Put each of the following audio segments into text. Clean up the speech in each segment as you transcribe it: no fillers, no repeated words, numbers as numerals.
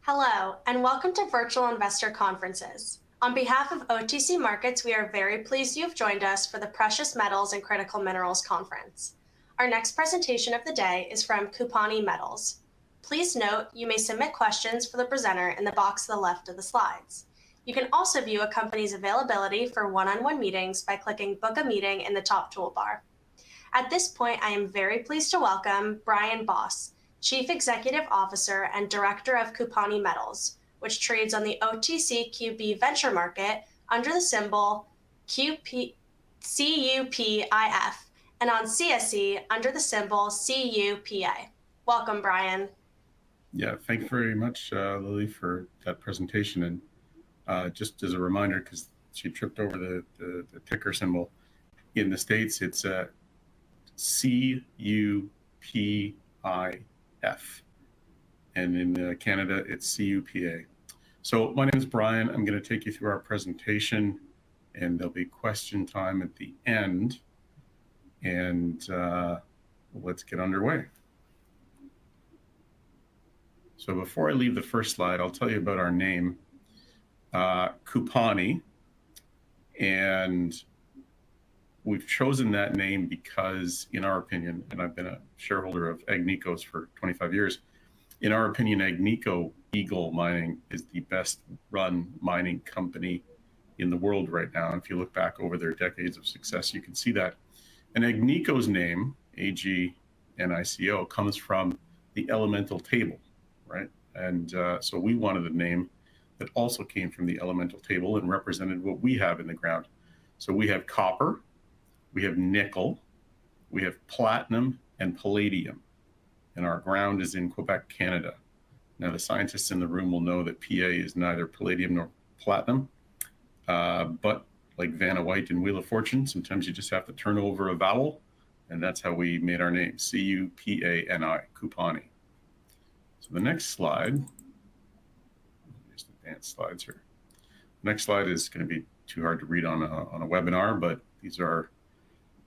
Hello, and welcome to Virtual Investor Conferences. On behalf of OTC Markets, we are very pleased you have joined us for the Precious Metals and Critical Minerals Conference. Our next presentation of the day is from CUPANI Metals. Please note you may submit questions for the presenter in the box to the left of the slides. You can also view a company's availability for one-on-one meetings by clicking Book a Meeting in the top toolbar. At this point, I am very pleased to welcome Brian Boss, Chief Executive Officer and Director of CUPANI Metals, which trades on the OTCQB venture market under the symbol CUPIF and on CSE under the symbol CUPA. Welcome, Brian. Yeah, thanks very much, Lily, for that presentation. And just as a reminder, because she tripped over the ticker symbol, in the States, it's CUPIF. And in Canada, it's CUPA. So my name is Brian. I'm going to take you through our presentation, and there'll be question time at the end. And let's get underway. So before I leave the first slide, I'll tell you about our name, CUPANI. And we've chosen that name because, in our opinion, and I've been a shareholder of Agnico's for 25 years, in our opinion, Agnico Eagle Mining is the best run mining company in the world right now. And if you look back over their decades of success, you can see that. And Agnico's name, A-G-N-I-C-O, comes from the elemental table, right? And so we wanted a name that also came from the elemental table and represented what we have in the ground. So we have copper, we have nickel, we have platinum and palladium, and our ground is in Quebec, Canada. Now, the scientists in the room will know that PA is neither palladium nor platinum, but like Vanna White in Wheel of Fortune, sometimes you just have to turn over a vowel, and that's how we made our name, C-U-P-A-N-I, CUPANI. So the next slide, just advanced slides here. Next slide is going to be too hard to read on a webinar, but these are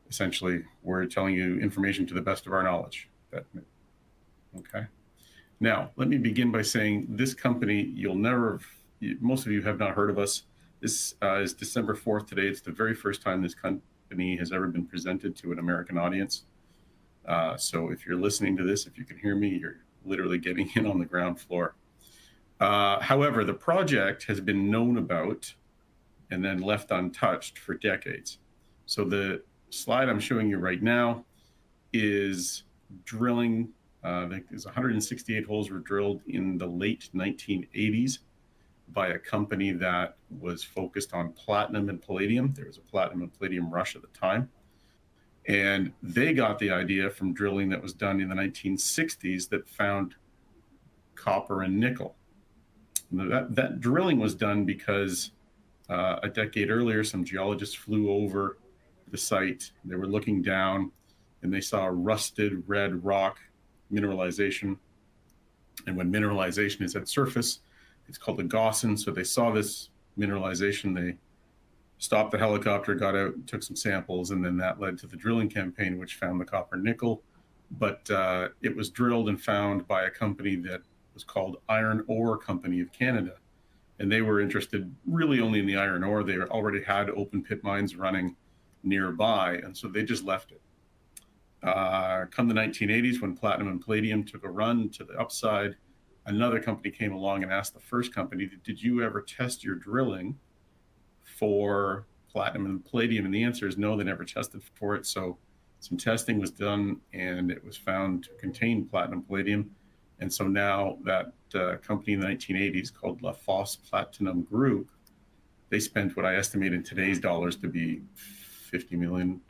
essentially, we're telling you information to the best of our knowledge. Okay. Now, let me begin by saying this company, most of you have not heard of us. This is December 4th today. It's the very first time this company has ever been presented to an American audience. So if you're listening to this, if you can hear me, you're literally getting in on the ground floor. However, the project has been known about and then left untouched for decades. So the slide I'm showing you right now is drilling. I think there's 168 holes were drilled in the late 1980s by a company that was focused on platinum and palladium. There was a platinum and palladium rush at the time. And they got the idea from drilling that was done in the 1960s that found copper and nickel. That drilling was done because a decade earlier, some geologists flew over the site. They were looking down and they saw rusted red rock mineralization. And when mineralization is at surface, it's called a gossan. So they saw this mineralization. They stopped the helicopter, got out, took some samples, and then that led to the drilling campaign, which found the copper nickel. But it was drilled and found by a company that was called Iron Ore Company of Canada. And they were interested really only in the iron ore. They already had open pit mines running nearby, and so they just left it. Come the 1980s, when platinum and palladium took a run to the upside, another company came along and asked the first company, did you ever test your drilling for platinum and palladium? And the answer is no, they never tested for it. So some testing was done and it was found to contain platinum palladium. And so now that company in the 1980s called LaFosse Platinum Group, they spent what I estimate in today's dollars to be 50 million.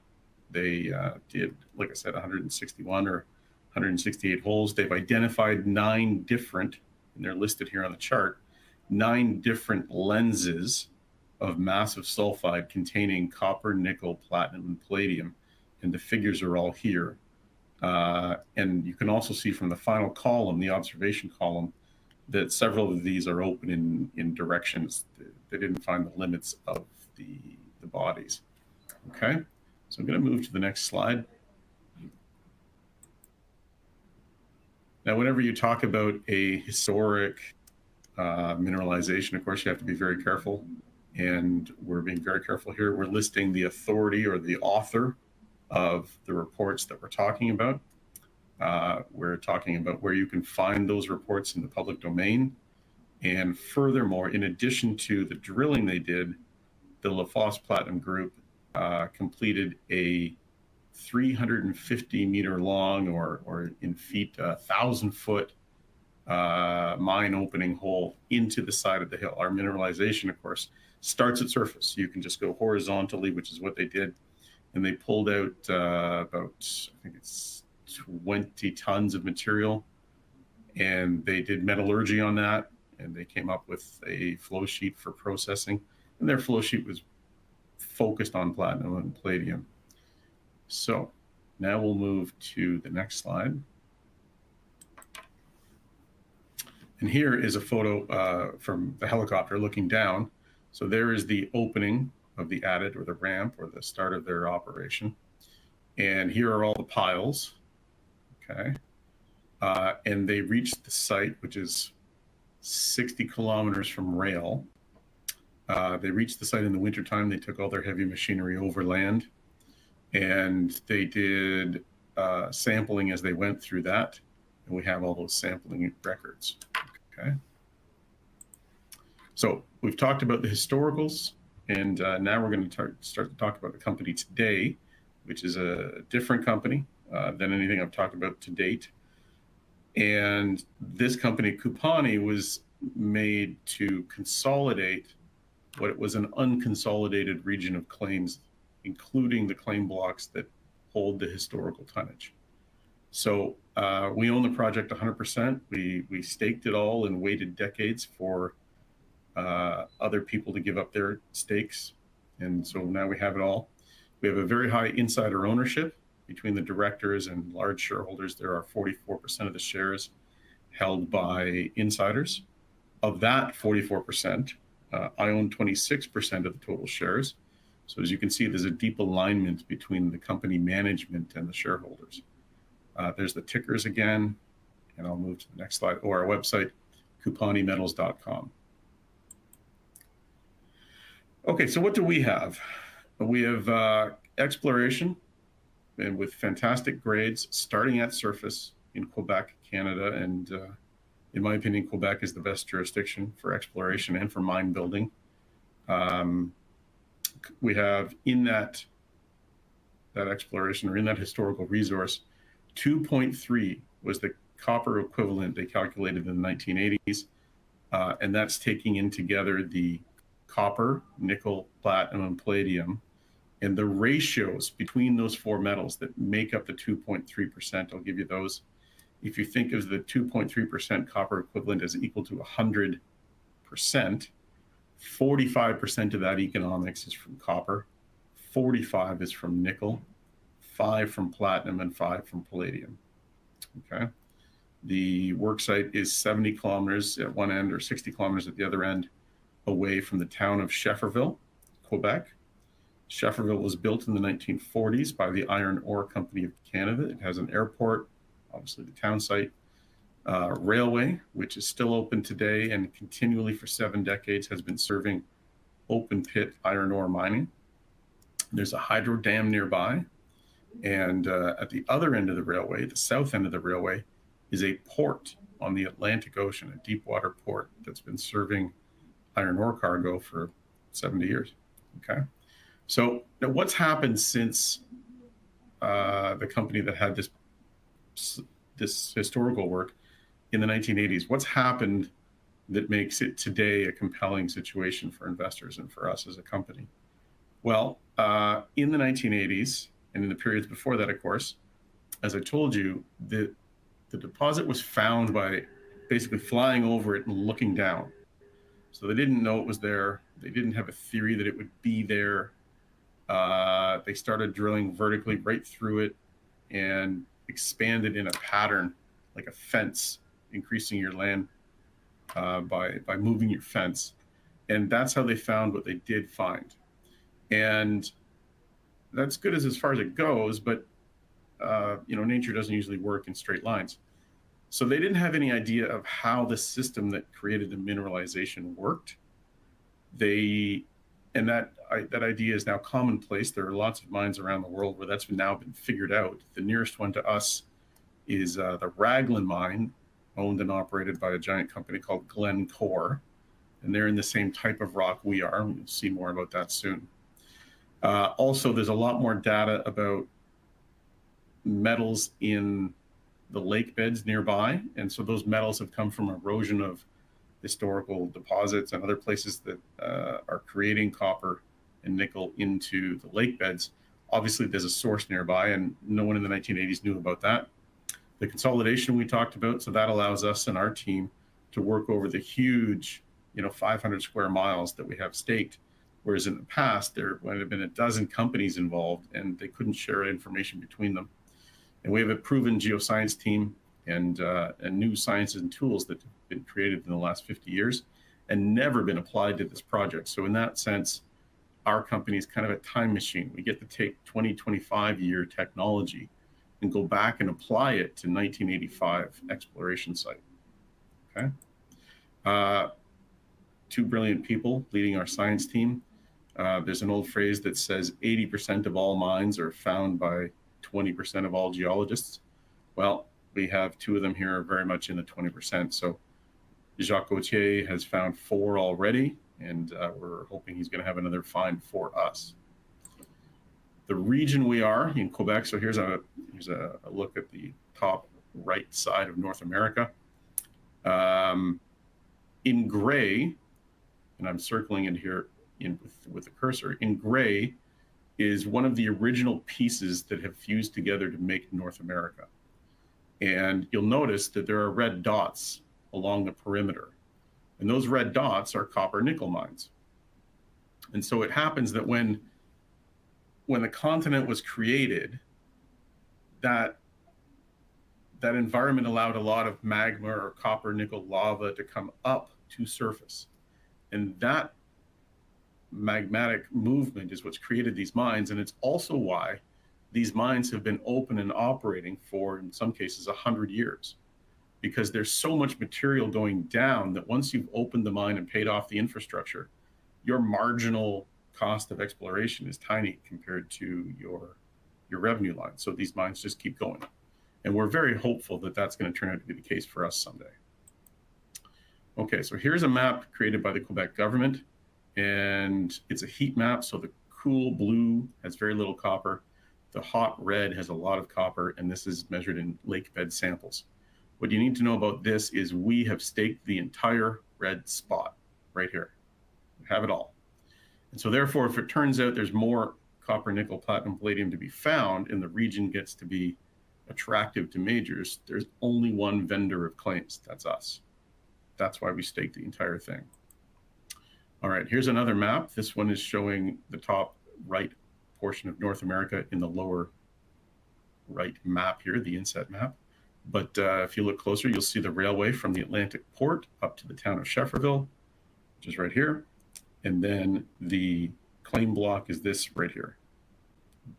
They did, like I said, 161 or 168 holes. They've identified 9 different, and they're listed here on the chart, 9 different lenses of massive sulfide containing copper, nickel, platinum, and palladium. And the figures are all here. And you can also see from the final column, the observation column, that several of these are open in directions. They didn't find the limits of the bodies. Okay, so I'm going to move to the next slide. Now, whenever you talk about a historic Mineralization, of course, you have to be very careful. And we're being very careful here. We're listing the authority or the author of the reports that we're talking about. We're talking about where you can find those reports in the public domain. And furthermore, in addition to the drilling they did, the Lafosse Platinum Group completed a 350-meter long, or in feet, 1,000-foot mine opening hole into the side of the hill. Our mineralization, of course, starts at surface. You can just go horizontally, which is what they did. And they pulled out about, I think it's 20 tons of material. And they did metallurgy on that. And they came up with a flow sheet for processing. And their flow sheet was focused on platinum and palladium. So now we'll move to the next slide. And here is a photo from the helicopter looking down. So there is the opening of the adit, or the ramp, or the start of their operation. And here are all the piles, okay? And they reached the site, which is 60 kilometers from rail. They reached the site in the wintertime. They took all their heavy machinery overland, and they did sampling as they went through that. And we have all those sampling records, okay? So we've talked about the historicals, and now we're going to start to talk about the company today, which is a different company than anything I've talked about to date. And this company, CUPANI, was made to consolidate what was an unconsolidated region of claims, including the claim blocks that hold the historical tonnage. So we own the project 100%. We staked it all and waited decades for other people to give up their stakes. And so now we have it all. We have a very high insider ownership between the directors and large shareholders. There are 44% of the shares held by insiders. Of that 44%, I own 26% of the total shares. So as you can see, there's a deep alignment between the company management and the shareholders. There's the tickers again, and I'll move to the next slide, or our website, CUPANImetals.com. Okay, so what do we have? We have exploration, and with fantastic grades starting at surface in Quebec, Canada. And in my opinion, Quebec is the best jurisdiction for exploration and for mine building. We have in that exploration, or in that historical resource, 2.3 was the copper equivalent they calculated in the 1980s. And that's taking in together the copper, nickel, platinum, and palladium, and the ratios between those four metals that make up the 2.3%. I'll give you those. If you think of the 2.3% copper equivalent as equal to 100%, 45% of that economics is from copper, 45 is from nickel, 5 from platinum, and 5 from palladium. Okay. The work site is 70 kilometers at one end, or 60 kilometers at the other end, away from the town of Schefferville, Quebec. Schefferville was built in the 1940s by the Iron Ore Company of Canada. It has an airport, obviously the town site, railway, which is still open today and continually for 7 decades has been serving open pit iron ore mining. There's a hydro dam nearby. And at the other end of the railway, the south end of the railway, is a port on the Atlantic Ocean, a deep water port that's been serving iron ore cargo for 70 years. Okay. So now what's happened since the company that had this historical work in the 1980s? What's happened that makes it today a compelling situation for investors and for us as a company? Well, in the 1980s, and in the periods before that, of course, as I told you, the deposit was found by basically flying over it and looking down. So they didn't know it was there. They didn't have a theory that it would be there. They started drilling vertically right through it and expanded in a pattern, like a fence, increasing your land by moving your fence. And that's how they found what they did find. And that's good as far as it goes, but nature doesn't usually work in straight lines. So they didn't have any idea of how the system that created the mineralization worked. That idea is now commonplace. There are lots of mines around the world where that's now been figured out. The nearest one to us is the Raglan mine, owned and operated by a giant company called Glencore. And they're in the same type of rock we are. We'll see more about that soon. Also, there's a lot more data about metals in the lake beds nearby. And so those metals have come from erosion of historical deposits and other places that are creating copper and nickel into the lake beds. Obviously, there's a source nearby, and no one in the 1980s knew about that. The consolidation we talked about, so that allows us and our team to work over the huge, 500 square miles that we have staked. Whereas in the past, there might have been a dozen companies involved, and they couldn't share information between them. And we have a proven geoscience team and new sciences and tools that have been created in the last 50 years and never been applied to this project. So in that sense, our company is kind of a time machine. We get to take 20, 25-year technology and go back and apply it to 1985 exploration site. Okay. Two brilliant people leading our science team. There's an old phrase that says 80% of all mines are found by 20% of all geologists. Well, we have two of them here very much in the 20%. So Jacques Gauthier has found 4 already, and we're hoping he's going to have another find for us. The region we are in Quebec, so here's a look at the top right side of North America. In gray, and I'm circling it here with the cursor, in gray is one of the original pieces that have fused together to make North America. And you'll notice that there are red dots along the perimeter. And those red dots are copper nickel mines. And so it happens that when the continent was created, that environment allowed a lot of magma or copper nickel lava to come up to surface. And that magmatic movement is what's created these mines. And it's also why these mines have been open and operating for, in some cases, 100 years. Because there's so much material going down that once you've opened the mine and paid off the infrastructure, your marginal cost of exploration is tiny compared to your revenue line. So these mines just keep going. And we're very hopeful that that's going to turn out to be the case for us someday. Okay, so here's a map created by the Quebec government, and it's a heat map. So the cool blue has very little copper. The hot red has a lot of copper, and this is measured in lake bed samples. What you need to know about this is we have staked the entire red spot right here. We have it all. And so therefore, if it turns out there's more copper, nickel, platinum, palladium to be found, and the region gets to be attractive to majors, there's only one vendor of claims. That's us. That's why we staked the entire thing. All right, here's another map. This one is showing the top right portion of North America in the lower right map here, the inset map. But if you look closer, you'll see the railway from the Atlantic port up to the town of Schefferville, which is right here. And then the claim block is this right here.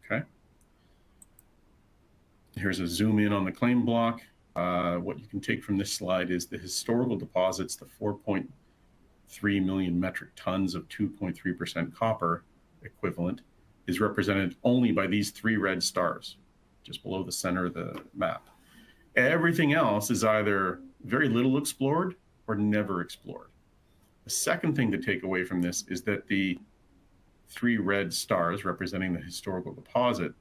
Okay. Here's a zoom in on the claim block. What you can take from this slide is the historical deposits, the 4.3 million metric tons of 2.3% copper equivalent is represented only by these 3 red stars, just below the center of the map. Everything else is either very little explored or never explored. The second thing to take away from this is that the 3 red stars representing the historical deposit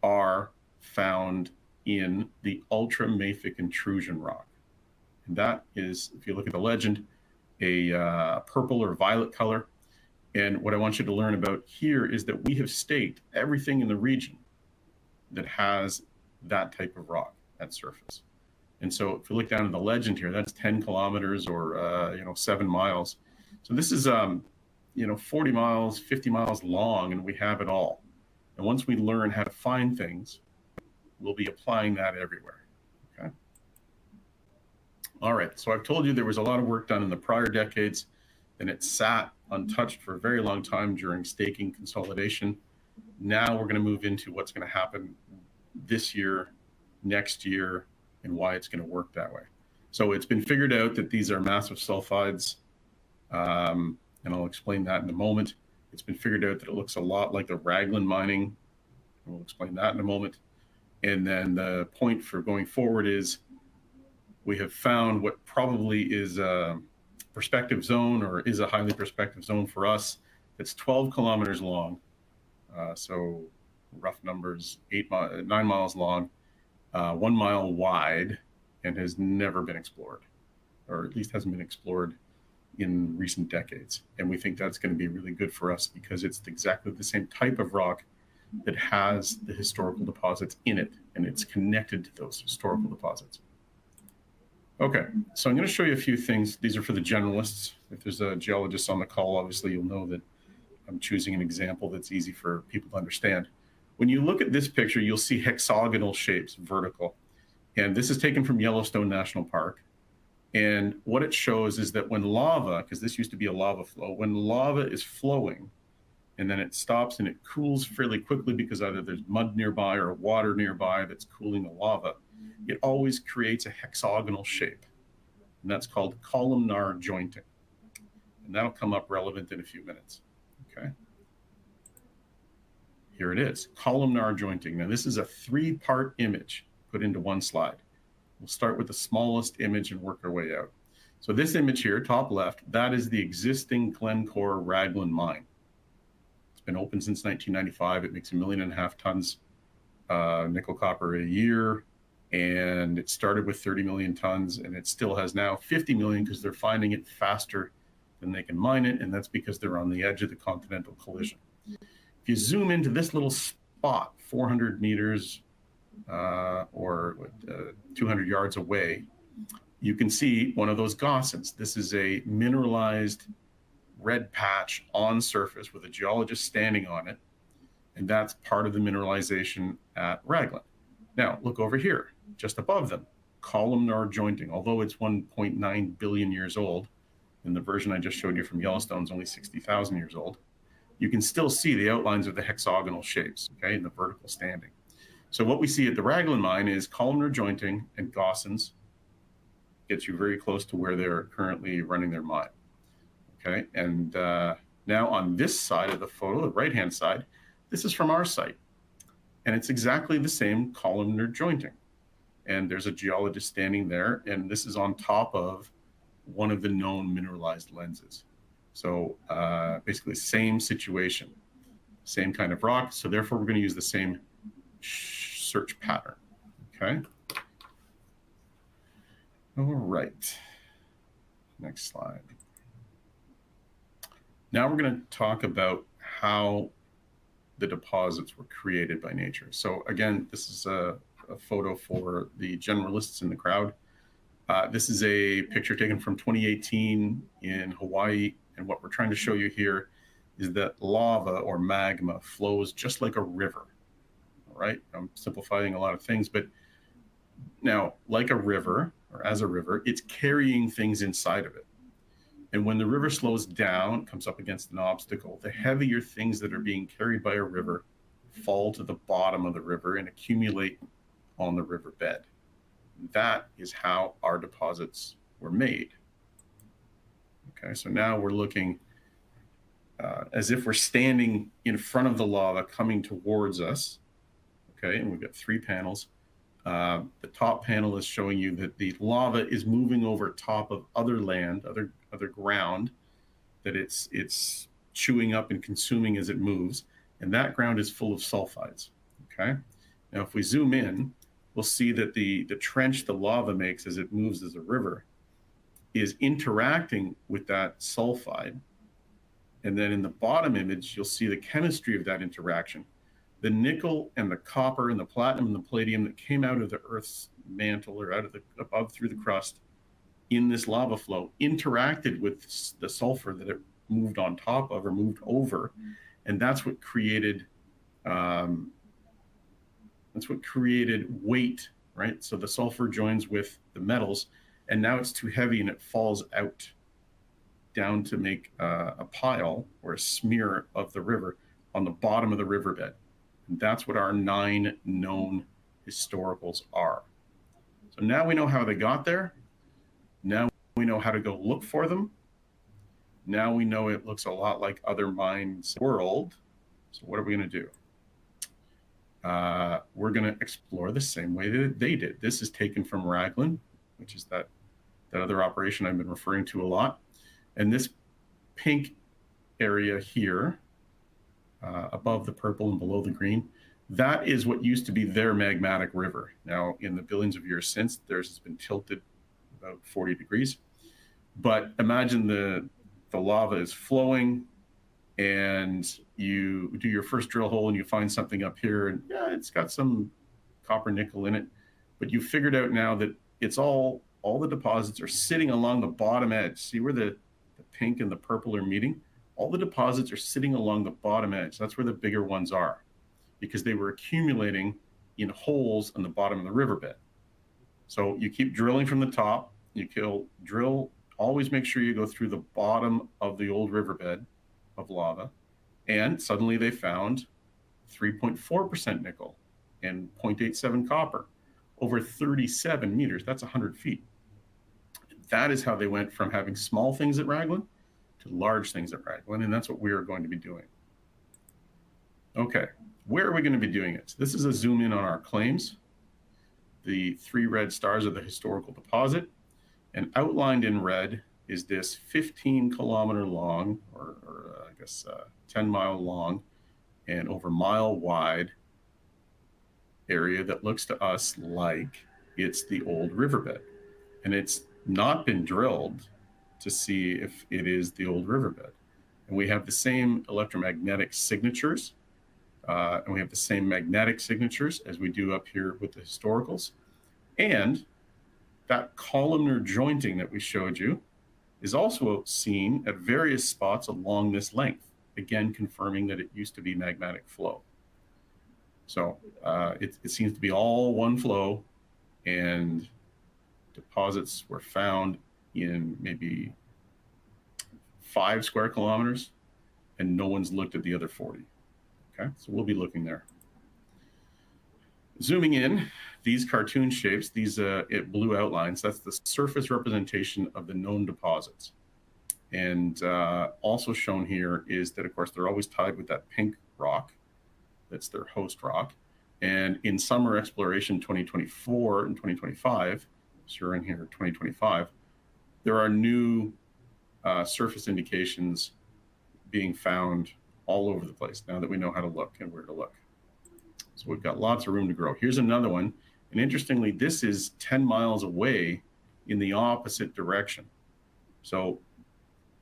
are found in the ultramafic intrusion rock. And that is, if you look at the legend, a purple or violet color. And what I want you to learn about here is that we have staked everything in the region that has that type of rock at surface. And so if you look down at the legend here, that's 10 kilometers or 7 miles. So this is 40 miles, 50 miles long, and we have it all. And once we learn how to find things, we'll be applying that everywhere. Okay. All right. So I've told you there was a lot of work done in the prior decades, and it sat untouched for a very long time during staking consolidation. Now we're going to move into what's going to happen this year, next year, and why it's going to work that way. So it's been figured out that these are massive sulfides, and I'll explain that in a moment. It's been figured out that it looks a lot like the Raglan mining, and we'll explain that in a moment. And then the point for going forward is we have found what probably is a prospective zone, or is a highly prospective zone for us, that's 12 kilometers long. So rough numbers, 9 miles long, 1 mile wide, and has never been explored, or at least hasn't been explored in recent decades. And we think that's going to be really good for us because it's exactly the same type of rock that has the historical deposits in it, and it's connected to those historical deposits. Okay, so I'm going to show you a few things. These are for the generalists. If there's a geologist on the call, obviously you'll know that I'm choosing an example that's easy for people to understand. When you look at this picture, you'll see hexagonal shapes, vertical. And this is taken from Yellowstone National Park. And what it shows is that when lava, because this used to be a lava flow, when lava is flowing and then it stops and it cools fairly quickly because either there's mud nearby or water nearby that's cooling the lava, it always creates a hexagonal shape. And that's called columnar jointing. And that'll come up relevant in a few minutes. Okay. Here it is, columnar jointing. Now this is a 3-part image put into one slide. We'll start with the smallest image and work our way out. So this image here, top left, that is the existing Glencore Raglan mine. It's been open since 1995. It makes 1.5 million tons nickel copper a year. And it started with 30 million tons, and it still has now 50 million because they're finding it faster than they can mine it. And that's because they're on the edge of the continental collision. If you zoom into this little spot, 400 meters or 200 yards away, you can see one of those gaussins. This is a mineralized red patch on surface with a geologist standing on it. And that's part of the mineralization at Raglan. Now, look over here, just above them, columnar jointing. Although it's 1.9 billion years old, and the version I just showed you from Yellowstone is only 60,000 years old, you can still see the outlines of the hexagonal shapes, okay, in the vertical standing. So what we see at the Raglan mine is columnar jointing and gaussins. Gets you very close to where they're currently running their mine, okay? And now on this side of the photo, the right-hand side, this is from our site. And it's exactly the same columnar jointing. And there's a geologist standing there, and this is on top of one of the known mineralized lenses. So basically same situation, same kind of rock. So therefore we're going to use the same search pattern, okay? All right, next slide. Now we're going to talk about how the deposits were created by nature. So again, this is a photo for the generalists in the crowd. This is a picture taken from 2018 in Hawaii. And what we're trying to show you here is that lava or magma flows just like a river, all right? I'm simplifying a lot of things, but now like a river, or as a river, it's carrying things inside of it. And when the river slows down, comes up against an obstacle, the heavier things that are being carried by a river fall to the bottom of the river and accumulate on the riverbed. That is how our deposits were made. Okay, so now we're looking as if we're standing in front of the lava coming towards us. Okay, and we've got 3 panels. The top panel is showing you that the lava is moving over top of other land, other ground, that it's chewing up and consuming as it moves. And that ground is full of sulfides. Okay, now if we zoom in, we'll see that the trench the lava makes as it moves as a river is interacting with that sulfide. And then in the bottom image, you'll see the chemistry of that interaction. The nickel and the copper and the platinum and the palladium that came out of the Earth's mantle or out of the above through the crust in this lava flow interacted with the sulfur that it moved on top of or moved over. And that's what created weight, right? So the sulfur joins with the metals, and now it's too heavy and it falls out down to make a pile or a smear of the river on the bottom of the riverbed. And that's what our 9 known historicals are. So So now we know how they got there. Now we know how to go look for them. Now we know it looks a lot like other mines in the world. So what are we going to do? We're going to explore the same way that they did. This is taken from Raglan, which is that other operation I've been referring to a lot. And this pink area here, above the purple and below the green, that is what used to be their magmatic river. Now, in the billions of years since, theirs has been tilted about 40 degrees. But imagine the lava is flowing, and you do your first drill hole and you find something up here, and yeah, it's got some copper nickel in it, but you figured out now that it's all the deposits are sitting along the bottom edge. See where the pink and the purple are meeting? All the deposits are sitting along the bottom edge. That's where the bigger ones are, because they were accumulating in holes on the bottom of the riverbed. So you keep drilling from the top, drill, always make sure you go through the bottom of the old riverbed of lava, and suddenly they found 3.4% nickel and 0.87 copper over 37 meters. That's 100 feet. That is how they went from having small things at Raglan to large things at Raglan, and that's what we are going to be doing. Okay, where are we going to be doing it? So this is a zoom in on our claims. The 3 red stars are the historical deposit, and outlined in red is this 15-kilometer long, or I guess 10-mile long and over mile wide area that looks to us like it's the old riverbed. And it's not been drilled to see if it is the old riverbed. And we have the same electromagnetic signatures, and we have the same magnetic signatures as we do up here with the historicals. And that columnar jointing that we showed you is also seen at various spots along this length, again confirming that it used to be magmatic flow. So it seems to be all one flow, and deposits were found in maybe 5 square kilometers, and no one's looked at the other 40. Okay, so we'll be looking there. Zooming in, these cartoon shapes, these blue outlines, that's the surface representation of the known deposits. And also shown here is that, of course, they're always tied with that pink rock. That's their host rock. And in summer exploration 2024 and 2025, so you're in here 2025, there are new surface indications being found all over the place now that we know how to look and where to look. So we've got lots of room to grow. Here's another one. And interestingly, this is 10 miles away in the opposite direction. So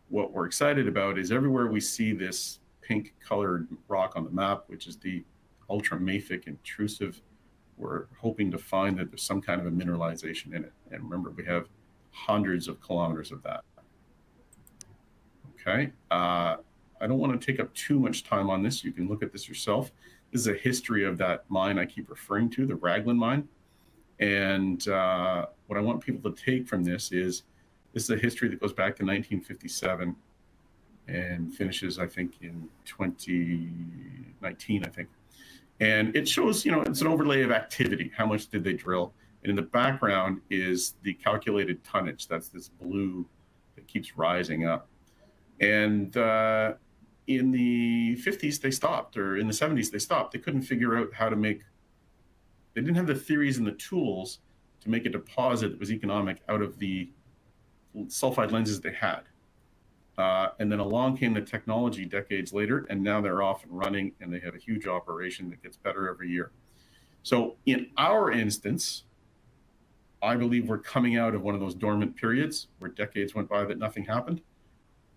what we're excited about is everywhere we see this pink colored rock on the map, which is the ultramafic intrusive, we're hoping to find that there's some kind of a mineralization in it. And remember, we have hundreds of kilometers of that. Okay, I don't want to take up too much time on this. You can look at this yourself. This is a history of that mine I keep referring to, the Raglan mine. And what I want people to take from this is a history that goes back to 1957 and finishes, I think, in 2019, I think. And it shows, it's an overlay of activity. How much did they drill? And in the background is the calculated tonnage. That's this blue that keeps rising up. And in the 50s, they stopped, or in the 70s, they stopped. They couldn't figure out how to they didn't have the theories and the tools to make a deposit that was economic out of the sulfide lenses they had. And then along came the technology decades later, and now they're off and running, and they have a huge operation that gets better every year. So in our instance, I believe we're coming out of one of those dormant periods where decades went by that nothing happened,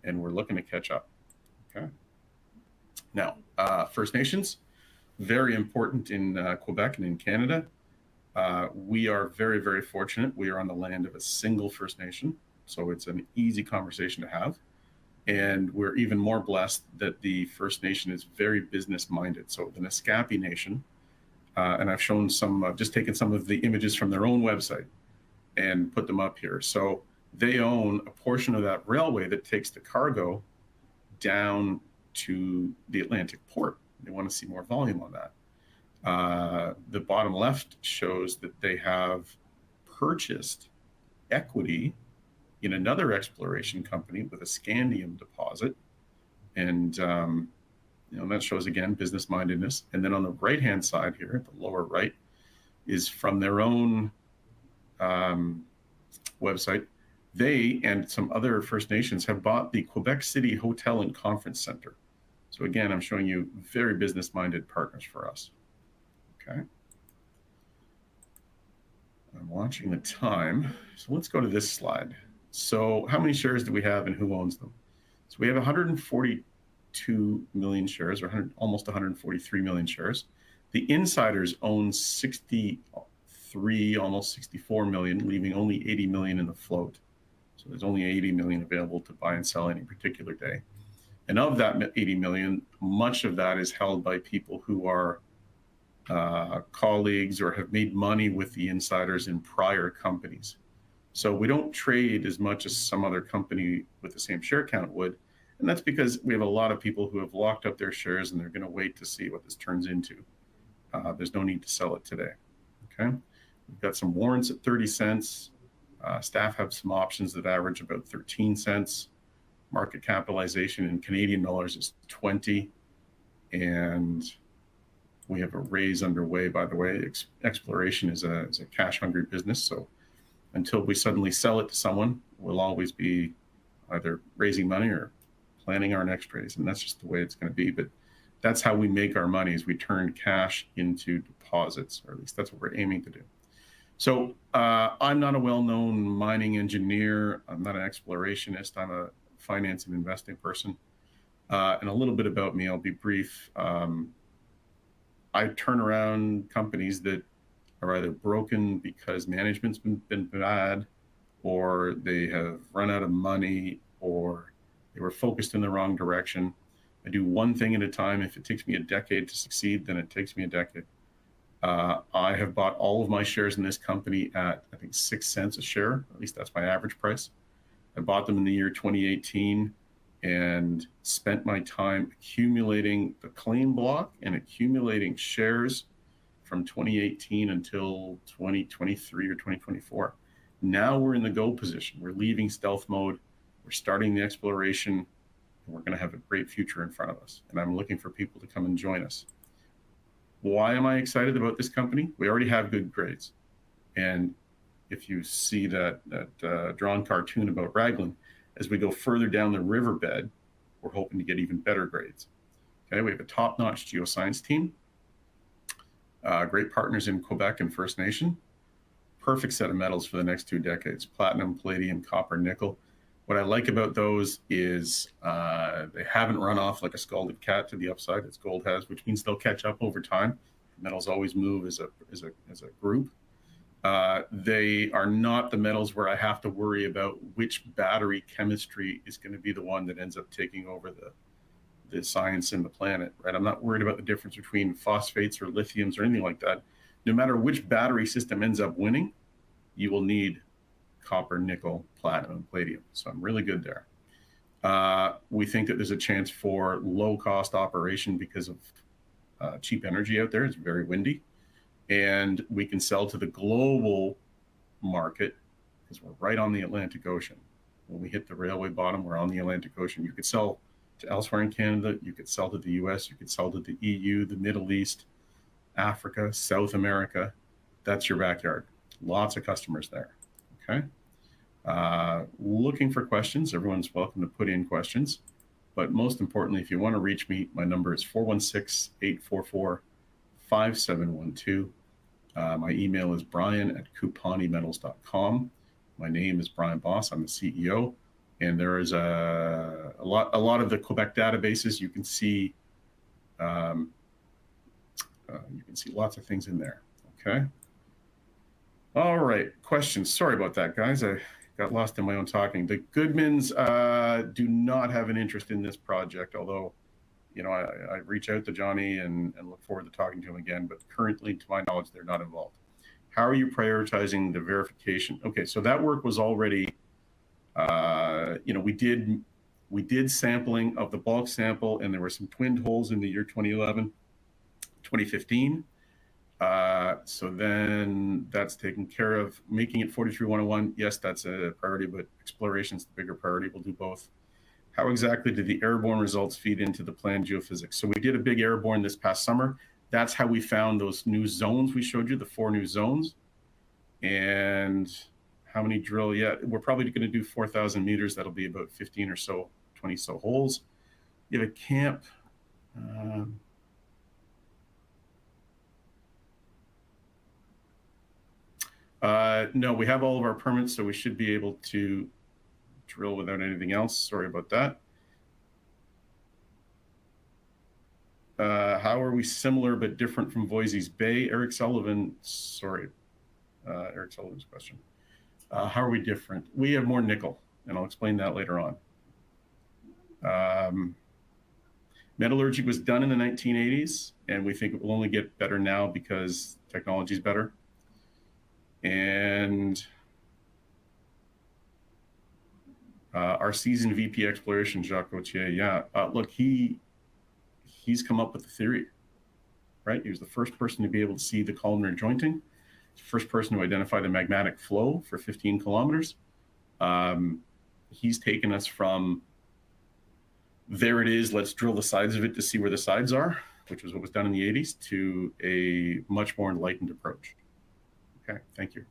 and we're looking to catch up. Okay. Now, First Nations, very important in Quebec and in Canada. We are very, very fortunate. We are on the land of a single First Nation, so it's an easy conversation to have. And we're even more blessed that the First Nation is very business-minded. So the Naskapi Nation, and I've shown some, just taken some of the images from their own website and put them up here. So they own a portion of that railway that takes the cargo down to the Atlantic port. They want to see more volume on that. The bottom left shows that they have purchased equity in another exploration company with a scandium deposit. And that shows, again, business mindedness. And then on the right-hand side here, at the lower right, is from their own website. They and some other First Nations have bought the Quebec City Hotel and Conference Center. So again, I'm showing you very business-minded partners for us. Okay. I'm watching the time. So let's go to this slide. So how many shares do we have and who owns them? So we have 142 million shares, or almost 143 million shares. The insiders own 63, almost 64 million, leaving only 80 million in the float. So there's only 80 million available to buy and sell any particular day. And of that 80 million, much of that is held by people who are colleagues or have made money with the insiders in prior companies. So we don't trade as much as some other company with the same share count would. And that's because we have a lot of people who have locked up their shares and they're going to wait to see what this turns into. There's no need to sell it today. Okay. We've got some warrants at 30 cents. Staff have some options that average about 13 cents. Market capitalization in Canadian dollars is 20. And we have a raise underway, by the way. Exploration is a cash-hungry business. So until we suddenly sell it to someone, we'll always be either raising money or planning our next raise. And that's just the way it's going to be. But that's how we make our money, is we turn cash into deposits, or at least that's what we're aiming to do. So I'm not a well-known mining engineer. I'm not an explorationist. I'm a finance and investing person. And a little bit about me, I'll be brief. I turn around companies that are either broken because management's been bad, or they have run out of money, or they were focused in the wrong direction. I do one thing at a time. If it takes me a decade to succeed, then it takes me a decade. I have bought all of my shares in this company at, I think, 6 cents a share. At least that's my average price. I bought them in the year 2018 and spent my time accumulating the claim block and accumulating shares from 2018 until 2023 or 2024. Now we're in the go position. We're leaving stealth mode. We're starting the exploration, and we're going to have a great future in front of us. And I'm looking for people to come and join us. Why am I excited about this company? We already have good grades. And if you see that drawn cartoon about Raglan, as we go further down the riverbed, we're hoping to get even better grades. Okay, we have a top-notch geoscience team, great partners in Quebec and First Nation, perfect set of metals for the next 2 decades: platinum, palladium, copper, nickel. What I like about those is they haven't run off like a scalded cat to the upside, as gold has, which means they'll catch up over time. Metals always move as a group. They are not the metals where I have to worry about which battery chemistry is going to be the one that ends up taking over the science in the planet, right? I'm not worried about the difference between phosphates or lithiums or anything like that. No matter which battery system ends up winning, you will need copper, nickel, platinum, and palladium. So I'm really good there. We think that there's a chance for low-cost operation because of cheap energy out there. It's very windy. And we can sell to the global market because we're right on the Atlantic Ocean. When we hit the railway bottom, we're on the Atlantic Ocean. You could sell to elsewhere in Canada. You could sell to the US. You could sell to the EU, the Middle East, Africa, South America. That's your backyard. Lots of customers there. Okay. Looking for questions. Everyone's welcome to put in questions. But most importantly, if you want to reach me, my number is 416-844-5712. My email is brian@cupanimetals.com. My name is Brian Boss. I'm the CEO, and there is a lot of the Quebec databases. You can see lots of things in there. Okay. All right. Questions. Sorry about that, guys. I got lost in my own talking. The Goodmans do not have an interest in this project, although, you know, I reach out to Johnny and look forward to talking to him again. But currently, to my knowledge, they're not involved. How are you prioritizing the verification? Okay, so that work was already, you know, we did sampling of the bulk sample, and there were some twinned holes in the year 2011, 2015. So then that's taken care of. Making it 43101, yes, that's a priority, but exploration is the bigger priority. We'll do both. How exactly did the airborne results feed into the planned geophysics? So we did a big airborne this past summer. That's how we found those new zones we showed you, the 4 new zones. And how many drill? Yeah, we're probably going to do 4,000 meters. That'll be about 15 or so, 20 so holes. You have a camp. No, we have all of our permits, so we should be able to drill without anything else. Sorry about that. How are we similar but different from Voisey's Bay? Eric Sullivan, sorry, Eric Sullivan's question. How are we different? We have more nickel, and I'll explain that later on. Metallurgy was done in the 1980s, and we think it will only get better now because technology is better. And our seasoned VP exploration, Jacques Gauthier, yeah, look, he's come up with the theory, right? He was the first person to be able to see the columnar jointing. He's the first person to identify the magmatic flow for 15 kilometers. He's taken us from there it is, let's drill the sides of it to see where the sides are, which was what was done in the 80s, to a much more enlightened approach. Okay, thank you.